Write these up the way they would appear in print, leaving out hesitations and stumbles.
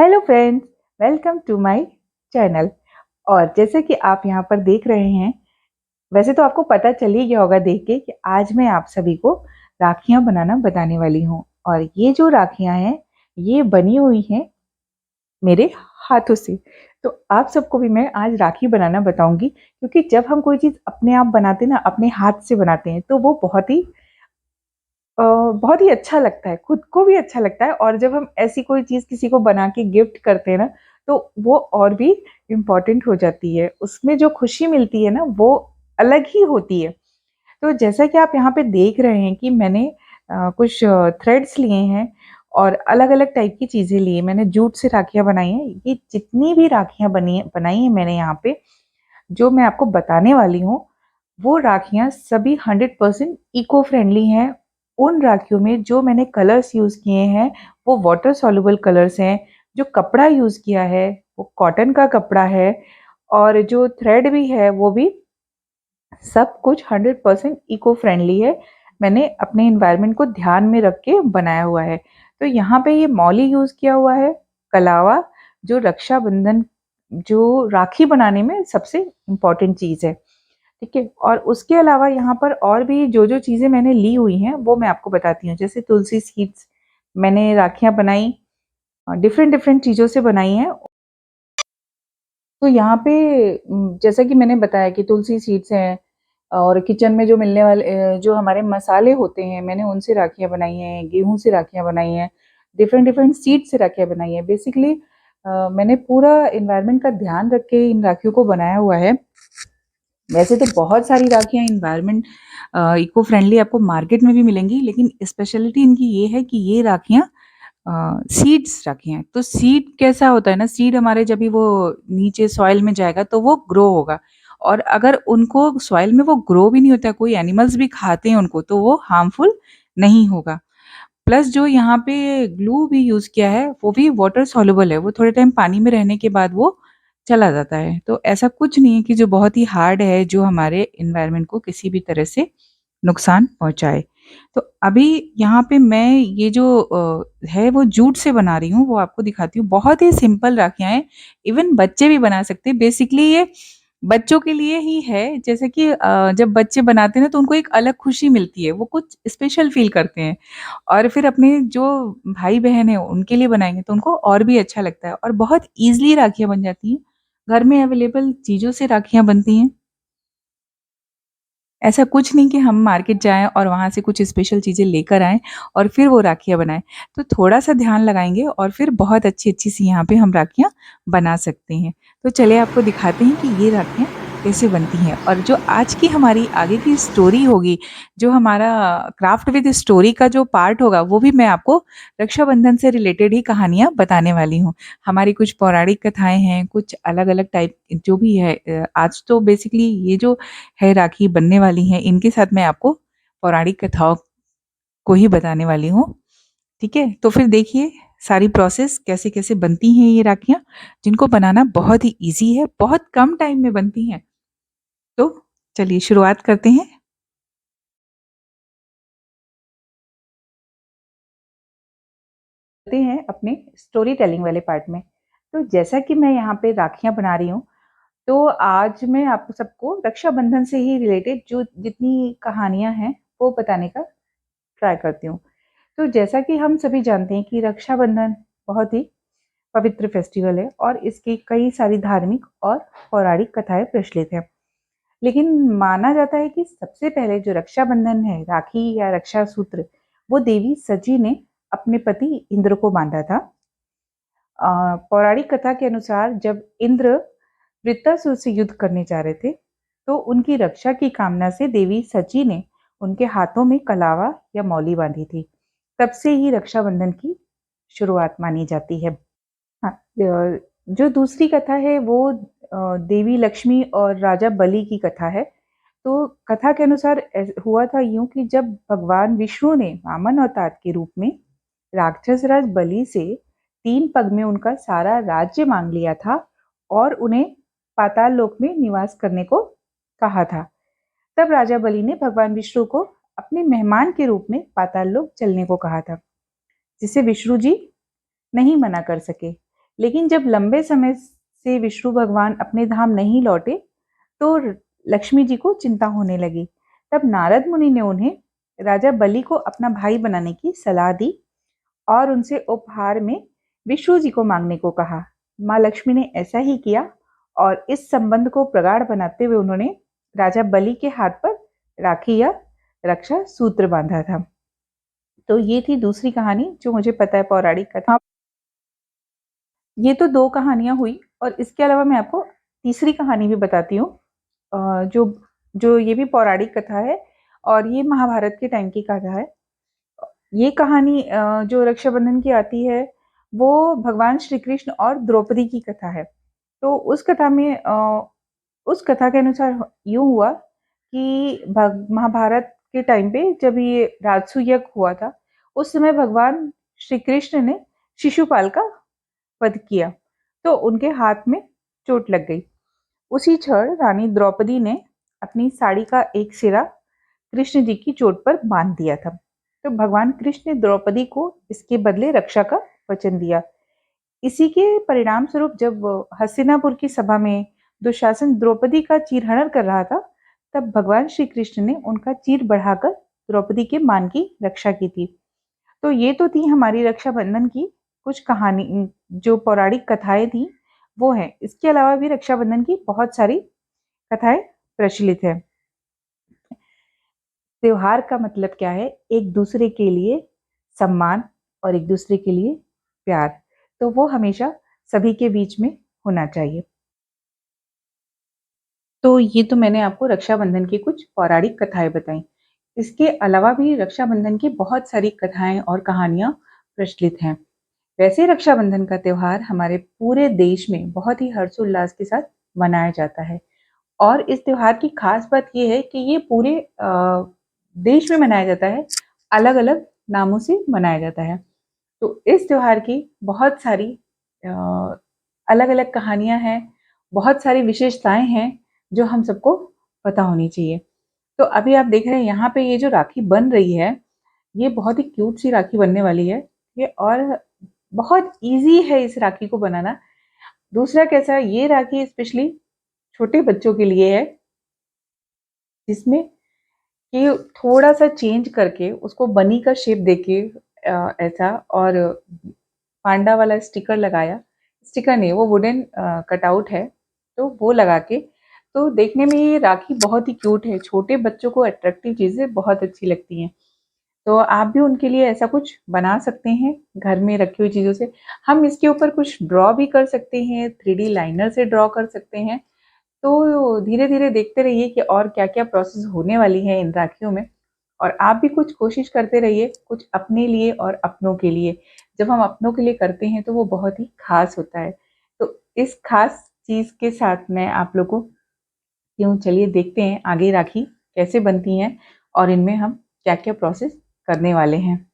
Hello friends, welcome to my channel. और जैसे कि आप यहाँ पर देख रहे हैं, वैसे तो आपको पता चल ही गया होगा देख के कि आज मैं आप सभी को राखियाँ बनाना बताने वाली हूँ। और ये जो राखियाँ हैं, ये बनी हुई हैं मेरे हाथों से। तो आप सबको भी मैं आज राखी बनाना बताऊंगी, क्योंकि जब हम कोई चीज़ अपने आप बनाते हैं ना, अपने हाथ से बनाते हैं, तो वो बहुत ही अच्छा लगता है, खुद को भी अच्छा लगता है। और जब हम ऐसी कोई चीज़ किसी को बना के गिफ्ट करते हैं ना, तो वो और भी इम्पोर्टेंट हो जाती है। उसमें जो खुशी मिलती है ना, वो अलग ही होती है। तो जैसा कि आप यहाँ पे देख रहे हैं कि मैंने कुछ थ्रेड्स लिए हैं और अलग-अलग टाइप की चीज़ें ली हैं। मैंने जूट से राखियाँ बनाई हैं। ये जितनी भी राखियाँ बनाई हैं मैंने यहाँ पे, जो मैं आपको बताने वाली हूँ, वो राखियाँ सभी 100% इको फ्रेंडली हैं। उन राखियों में जो मैंने कलर्स यूज़ किए हैं, वो वाटर सॉल्युबल कलर्स हैं। जो कपड़ा यूज़ किया है, वो कॉटन का कपड़ा है। और जो थ्रेड भी है, वो भी सब कुछ 100% इको फ्रेंडली है। मैंने अपने एनवायरनमेंट को ध्यान में रख के बनाया हुआ है। तो यहाँ पे ये मौली यूज़ किया हुआ है, कलावा, जो रक्षाबंधन, जो राखी बनाने में सबसे इम्पोर्टेंट चीज़ है। ठीक है? और उसके अलावा यहाँ पर और भी जो-जो चीज़ें मैंने ली हुई हैं, वो मैं आपको बताती हूँ। जैसे तुलसी सीड्स, मैंने राखियाँ बनाई डिफ़रेंट-डिफ़रेंट चीज़ों से बनाई हैं। तो यहाँ पे जैसा कि मैंने बताया कि तुलसी सीड्स हैं, और किचन में जो मिलने वाले जो हमारे मसाले होते हैं, मैंने उनसे राखियाँ बनाई हैं, गेहूँ से राखियाँ बनाई हैं, डिफ़रेंट-डिफ़रेंट सीड्स से राखियाँ बनाई हैं। बेसिकली मैंने पूरा एनवायरनमेंट का ध्यान रख के इन राखियों को बनाया हुआ है। वैसे तो बहुत सारी राखियाँ एनवायरनमेंट इको फ्रेंडली आपको मार्केट में भी मिलेंगी, लेकिन स्पेशलिटी इनकी ये है कि ये राखियाँ सीड्स राखियाँ हैं। तो सीड कैसा होता है ना, सीड हमारे जब भी वो नीचे सॉइल में जाएगा तो वो ग्रो होगा। और अगर उनको सॉइल में वो ग्रो भी नहीं होता है, कोई एनिमल्स भी खाते हैं उनको, तो वो हार्मफुल नहीं होगा। प्लस जो यहाँ पे ग्लू भी यूज़ किया है, वो भी वाटर सॉल्युबल है, वो थोड़े टाइम पानी में रहने के बाद वो चला जाता है। तो ऐसा कुछ नहीं है कि जो बहुत ही हार्ड है, जो हमारे एनवायरनमेंट को किसी भी तरह से नुकसान पहुँचाए। तो अभी यहाँ पे मैं ये जो है वो जूट से बना रही हूँ, वो आपको दिखाती हूँ। बहुत ही सिंपल राखियाँ हैं, इवन बच्चे भी बना सकते हैं। बेसिकली ये बच्चों के लिए ही है, जैसे कि जब बच्चे बनाते हैं ना, तो उनको एक अलग खुशी मिलती है, वो कुछ स्पेशल फ़ील करते हैं। और फिर अपने जो भाई-बहन हैं, उनके लिए बनाएँगे तो उनको और भी अच्छा लगता है, और बहुत ईज़िली राखियाँ बन जाती हैं। घर में अवेलेबल चीज़ों से राखियाँ बनती हैं। ऐसा कुछ नहीं कि हम मार्केट जाएँ और वहाँ से कुछ स्पेशल चीज़ें लेकर आएँ और फिर वो राखियाँ बनाएँ। तो थोड़ा-सा ध्यान लगाएँगे और फिर बहुत अच्छी-अच्छी सी यहाँ पे हम राखियाँ बना सकते हैं। तो चलिए आपको दिखाते हैं कि ये राखियाँ कैसे बनती हैं, और जो आज की हमारी आगे की स्टोरी होगी, जो हमारा क्राफ्ट विद स्टोरी का जो पार्ट होगा, वो भी मैं आपको रक्षाबंधन से रिलेटेड ही कहानियाँ बताने वाली हूँ। हमारी कुछ पौराणिक कथाएँ हैं, कुछ अलग-अलग टाइप जो भी है। आज तो बेसिकली ये जो है राखी बनने वाली हैं, इनके साथ मैं आपको पौराणिक कथाओं को ही बताने वाली हूँ, ठीक है? तो फिर देखिए सारी प्रोसेस कैसे-कैसे बनती हैं ये राखियाँ, जिनको बनाना बहुत ही ईज़ी है, बहुत कम टाइम में बनती हैं। तो चलिए शुरुआत करते हैं। चलते हैं अपने स्टोरी टेलिंग वाले पार्ट में। तो जैसा कि मैं यहाँ पे राखियाँ बना रही हूँ, तो आज मैं आप सबको रक्षाबंधन से ही रिलेटेड जो जितनी कहानियाँ हैं, वो बताने का ट्राई करती हूँ। तो जैसा कि हम सभी जानते हैं कि रक्षाबंधन बहुत ही पवित्र फेस्टिवल है, और इसकी कई सारी धार्मिक और पौराणिक कथाएं प्रचलित हैं। लेकिन माना जाता है कि सबसे पहले जो रक्षाबंधन है, राखी या रक्षा सूत्र, वो देवी सची ने अपने पति इंद्र को बांधा था। पौराणिक कथा के अनुसार जब इंद्र वृत्तासुर से युद्ध करने जा रहे थे, तो उनकी रक्षा की कामना से देवी सची ने उनके हाथों में कलावा या मौली बांधी थी। तब से ही रक्षाबंधन की शुरुआत मानी जाती है। हाँ, जो दूसरी कथा है वो देवी लक्ष्मी और राजा बलि की कथा है। तो कथा के अनुसार हुआ था यूं कि जब भगवान विष्णु ने वामन अवतार के रूप में राक्षस राज बलि से 3 पग में उनका सारा राज्य मांग लिया था, और उन्हें पाताल लोक में निवास करने को कहा था। तब राजा बलि ने भगवान विष्णु को अपने मेहमान के रूप में पाताल लोक चलने को कहा था, जिसे विष्णु जी नहीं मना कर सके। लेकिन जब लंबे समय से विष्णु भगवान अपने धाम नहीं लौटे, तो लक्ष्मी जी को चिंता होने लगी। तब नारद मुनि ने उन्हें राजा बलि को अपना भाई बनाने की सलाह दी और उनसे उपहार में विष्णु जी को मांगने को कहा। माँ लक्ष्मी ने ऐसा ही किया और इस संबंध को प्रगाढ़ बनाते हुए उन्होंने राजा बलि के हाथ पर राखी या रक्षा सूत्र बांधा था। तो ये थी दूसरी कहानी जो मुझे पता है, पौराणिक कथा। ये तो दो कहानियां हुई और इसके अलावा मैं आपको तीसरी कहानी भी बताती हूँ, जो जो ये भी पौराणिक कथा है और ये महाभारत के टाइम की कथा है। ये कहानी जो रक्षाबंधन की आती है, वो भगवान श्री कृष्ण और द्रौपदी की कथा है। तो उस कथा में उस कथा के अनुसार यूँ हुआ कि भग महाभारत के टाइम पे जब ये राजसूय यज्ञ हुआ था, उस समय भगवान श्री कृष्ण ने शिशुपाल का वध किया, तो उनके हाथ में चोट लग गई। उसी क्षण रानी द्रौपदी ने अपनी साड़ी का एक सिरा कृष्ण जी की चोट पर बांध दिया था। तो भगवान कृष्ण ने द्रौपदी को इसके बदले रक्षा का वचन दिया। इसी के परिणाम स्वरूप जब हस्तिनापुर की सभा में दुशासन द्रौपदी का चीरहरण कर रहा था, तब भगवान श्री कृष्ण ने उनका चीर बढ़ाकर द्रौपदी के मान की रक्षा की थी। तो ये तो थी हमारी रक्षाबंधन की कुछ कहानी, जो पौराणिक कथाएं थी वो हैं। इसके अलावा भी रक्षाबंधन की बहुत सारी कथाएं प्रचलित है। त्योहार का मतलब क्या है? एक दूसरे के लिए सम्मान और एक दूसरे के लिए प्यार। तो वो हमेशा सभी के बीच में होना चाहिए। तो ये तो मैंने आपको रक्षाबंधन की कुछ पौराणिक कथाएं बताई। इसके अलावा भी रक्षाबंधन की बहुत सारी कथाएं और कहानियां प्रचलित हैं। वैसे रक्षाबंधन का त्योहार हमारे पूरे देश में बहुत ही हर्षोल्लास के साथ मनाया जाता है और इस त्योहार की खास बात ये है कि ये पूरे देश में मनाया जाता है, अलग-अलग नामों से मनाया जाता है। तो इस त्योहार की बहुत सारी अलग-अलग कहानियाँ हैं, बहुत सारी विशेषताएँ हैं, जो हम सबको पता होनी चाहिए। तो अभी आप देख रहे हैं यहाँ पे ये जो राखी बन रही है, ये बहुत ही क्यूट सी राखी बनने वाली है। ये और बहुत ईज़ी है इस राखी को बनाना। दूसरा कैसा, ये राखी स्पेशली छोटे बच्चों के लिए है, जिसमें कि थोड़ा-सा चेंज करके उसको बनी का शेप देके ऐसा और पांडा वाला स्टिकर लगाया, स्टिकर नहीं वो वुडन कटआउट है, तो वो लगा के तो देखने में ये राखी बहुत ही क्यूट है। छोटे बच्चों को अट्रैक्टिव चीज़ें बहुत अच्छी लगती हैं। तो आप भी उनके लिए ऐसा कुछ बना सकते हैं घर में रखी हुई चीज़ों से। हम इसके ऊपर कुछ ड्रॉ भी कर सकते हैं, 3D लाइनर से ड्रॉ कर सकते हैं। तो धीरे-धीरे देखते रहिए कि और क्या-क्या प्रोसेस होने वाली है इन राखियों में और आप भी कुछ कोशिश करते रहिए, कुछ अपने लिए और अपनों के लिए। जब हम अपनों के लिए करते हैं तो वो बहुत ही ख़ास होता है। तो इस ख़ास चीज़ के साथ मैं आप लोग को चलिए देखते हैं आगे राखी कैसे बनती हैं और इनमें हम क्या-क्या प्रोसेस करने वाले हैं।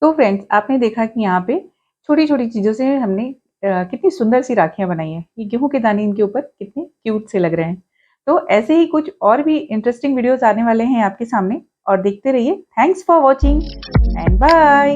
तो फ्रेंड्स आपने देखा कि यहाँ पे छोटी-छोटी चीज़ों से हमने कितनी सुंदर सी राखियाँ बनाई हैं। ये गेहूँ के दाने इनके ऊपर कितने क्यूट से लग रहे हैं। तो ऐसे ही कुछ और भी इंटरेस्टिंग वीडियोज़ आने वाले हैं आपके सामने और देखते रहिए। Thanks for watching and bye.